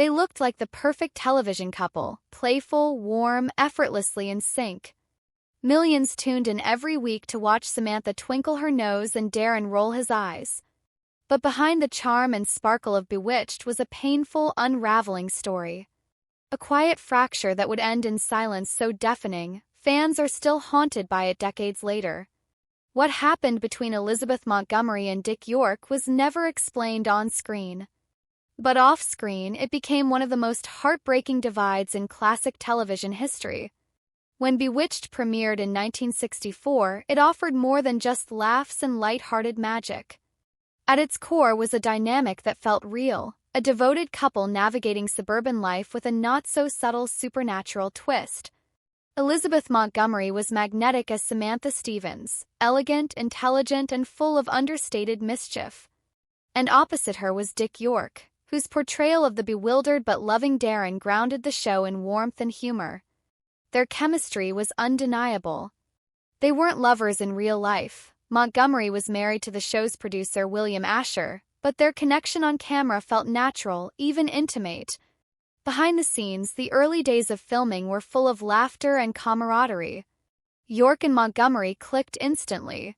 They looked like the perfect television couple, playful, warm, effortlessly in sync. Millions tuned in every week to watch Samantha twinkle her nose and Darren roll his eyes. But behind the charm and sparkle of Bewitched was a painful, unraveling story. A quiet fracture that would end in silence so deafening, fans are still haunted by it decades later. What happened between Elizabeth Montgomery and Dick York was never explained on screen. But off-screen, it became one of the most heartbreaking divides in classic television history. When Bewitched premiered in 1964, it offered more than just laughs and light-hearted magic. At its core was a dynamic that felt real, a devoted couple navigating suburban life with a not-so-subtle supernatural twist. Elizabeth Montgomery was magnetic as Samantha Stevens, elegant, intelligent, and full of understated mischief. And opposite her was Dick York, whose portrayal of the bewildered but loving Darren grounded the show in warmth and humor. Their chemistry was undeniable. They weren't lovers in real life. Montgomery was married to the show's producer William Asher, but their connection on camera felt natural, even intimate. Behind the scenes, the early days of filming were full of laughter and camaraderie. York and Montgomery clicked instantly.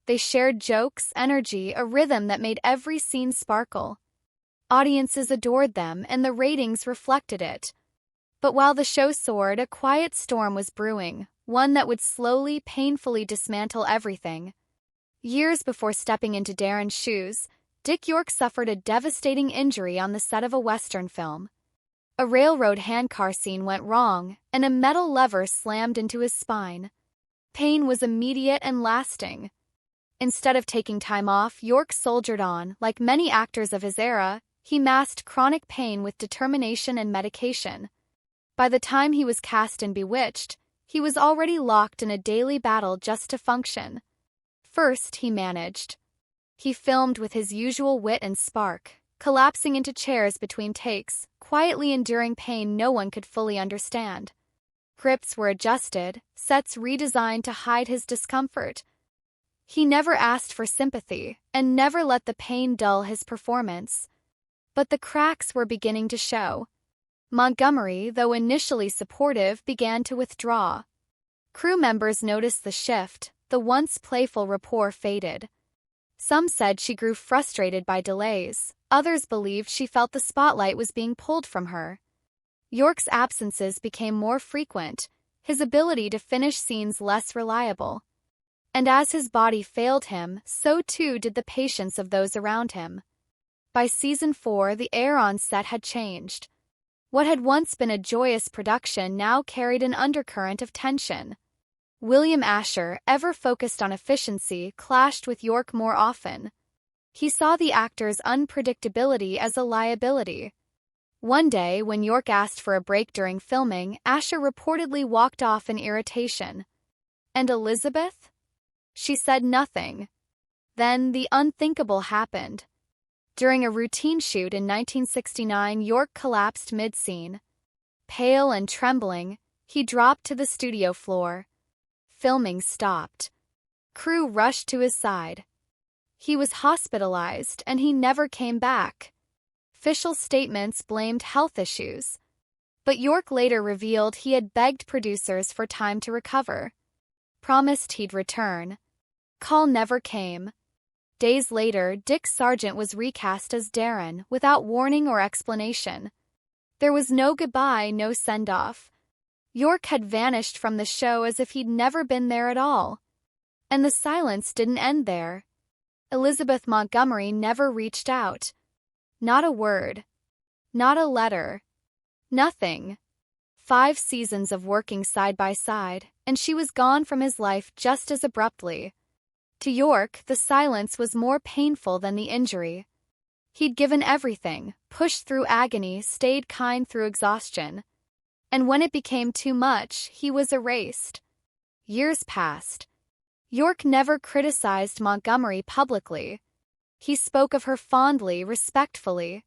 They shared jokes, energy, a rhythm that made every scene sparkle. Audiences adored them, and the ratings reflected it. But while the show soared, a quiet storm was brewing, one that would slowly, painfully dismantle everything. Years before stepping into Darren's shoes, Dick York suffered a devastating injury on the set of a Western film. A railroad handcar scene went wrong, and a metal lever slammed into his spine. Pain was immediate and lasting. Instead of taking time off, York soldiered on. Like many actors of his era, he masked chronic pain with determination and medication. By the time he was cast in Bewitched, he was already locked in a daily battle just to function. First, he managed. He filmed with his usual wit and spark, collapsing into chairs between takes, quietly enduring pain no one could fully understand. Scripts were adjusted, sets redesigned to hide his discomfort. He never asked for sympathy, and never let the pain dull his performance. But the cracks were beginning to show. Montgomery, though initially supportive, began to withdraw. Crew members noticed the shift, the once playful rapport faded. Some said she grew frustrated by delays, others believed she felt the spotlight was being pulled from her. York's absences became more frequent, his ability to finish scenes less reliable. And as his body failed him, so too did the patience of those around him. By season 4, the air on set had changed. What had once been a joyous production now carried an undercurrent of tension. William Asher, ever focused on efficiency, clashed with York more often. He saw the actor's unpredictability as a liability. One day, when York asked for a break during filming, Asher reportedly walked off in irritation. And Elizabeth? She said nothing. Then the unthinkable happened. During a routine shoot in 1969, York collapsed mid-scene. Pale and trembling, he dropped to the studio floor. Filming stopped. Crew rushed to his side. He was hospitalized, and he never came back. Official statements blamed health issues. But York later revealed he had begged producers for time to recover. Promised he'd return. Call never came. Days later, Dick Sargent was recast as Darren, without warning or explanation. There was no goodbye, no send-off. York had vanished from the show as if he'd never been there at all. And the silence didn't end there. Elizabeth Montgomery never reached out. Not a word. Not a letter. Nothing. 5 seasons of working side by side, and she was gone from his life just as abruptly. To York, the silence was more painful than the injury. He'd given everything, pushed through agony, stayed kind through exhaustion. And when it became too much, he was erased. Years passed. York never criticized Montgomery publicly. He spoke of her fondly, respectfully.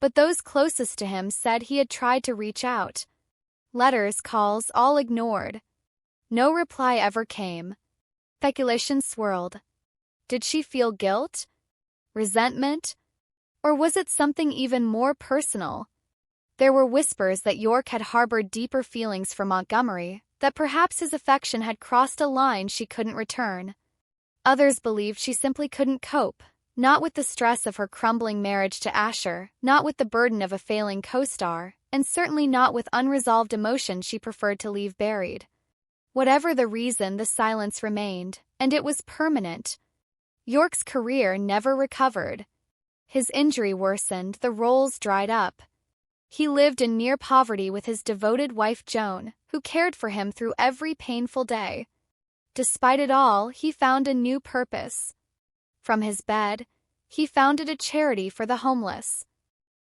But those closest to him said he had tried to reach out. Letters, calls, all ignored. No reply ever came. Speculation swirled. Did she feel guilt? Resentment? Or was it something even more personal? There were whispers that York had harbored deeper feelings for Montgomery, that perhaps his affection had crossed a line she couldn't return. Others believed she simply couldn't cope, not with the stress of her crumbling marriage to Asher, not with the burden of a failing co-star, and certainly not with unresolved emotion she preferred to leave buried. Whatever the reason, the silence remained, and it was permanent. York's career never recovered. His injury worsened, the roles dried up. He lived in near poverty with his devoted wife Joan, who cared for him through every painful day. Despite it all, he found a new purpose. From his bed, he founded a charity for the homeless.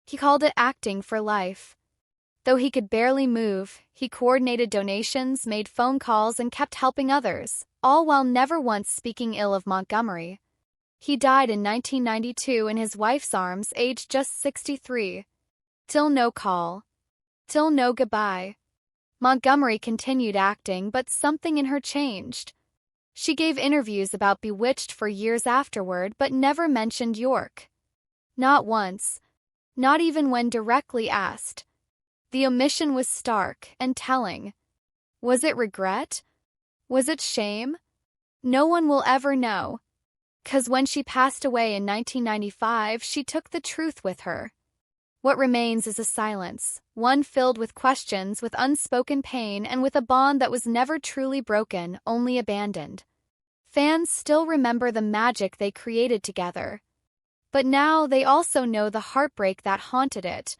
He called it Acting for Life. Though he could barely move, he coordinated donations, made phone calls, and kept helping others, all while never once speaking ill of Montgomery. He died in 1992 in his wife's arms, aged just 63. Till no call. Till no goodbye. Montgomery continued acting, but something in her changed. She gave interviews about Bewitched for years afterward, but never mentioned York. Not once. Not even when directly asked. The omission was stark and telling. Was it regret? Was it shame? No one will ever know. 'Cause when she passed away in 1995, she took the truth with her. What remains is a silence, one filled with questions, with unspoken pain, and with a bond that was never truly broken, only abandoned. Fans still remember the magic they created together. But now they also know the heartbreak that haunted it.